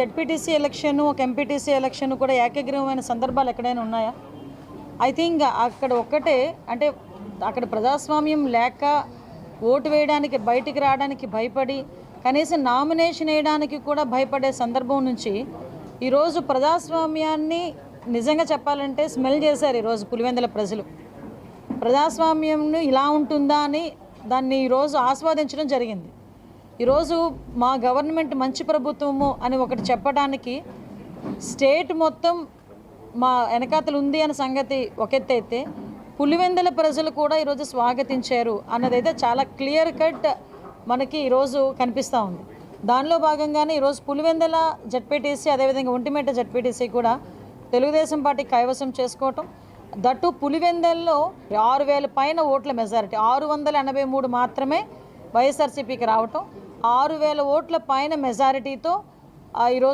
ZPTC election ఒక MPTC election కూడా ఏకగ్రీవమైన సందర్భాలు ఎక్కడైనా ఉన్నాయా? ఐ థింక్ అక్కడ ఒక్కటే, అంటే అక్కడ ప్రజాస్వామ్యం లేక ఓటు వేయడానికి బయటికి రావడానికి భయపడి కనీసం నామినేషన్ వేయడానికి కూడా భయపడే సందర్భం నుంచి ఈరోజు ప్రజాస్వామ్యాన్ని నిజంగా చెప్పాలంటే స్మెల్ చేశారు. ఈరోజు పులివెందుల ప్రజలు ప్రజాస్వామ్యం ఇలా ఉంటుందా అని దాన్ని ఈరోజు ఆస్వాదించడం జరిగింది. ఈరోజు మా గవర్నమెంట్ మంచి ప్రభుత్వము అని ఒకటి చెప్పడానికి స్టేట్ మొత్తం మా వెనకాతలు ఉంది అనే సంగతి ఒక ఎత్తు అయితే, పులివెందుల ప్రజలు కూడా ఈరోజు స్వాగతించారు అన్నదైతే చాలా క్లియర్ కట్ మనకి ఈరోజు కనిపిస్తూ ఉంది. దానిలో భాగంగానే ఈరోజు పులివెందుల జెడ్పీటీసీ అదేవిధంగా ఒంటిమిట్ట జెడ్పీటీసీ కూడా తెలుగుదేశం పార్టీ కైవసం చేసుకోవటం, దట్టు పులివెందుల్లో 6,000 పైన ఓట్ల మెజారిటీ, 683 మాత్రమే వైఎస్ఆర్సీపీకి రావటం, 6,000 ఓట్ల పైన మెజారిటీతో ఈరోజు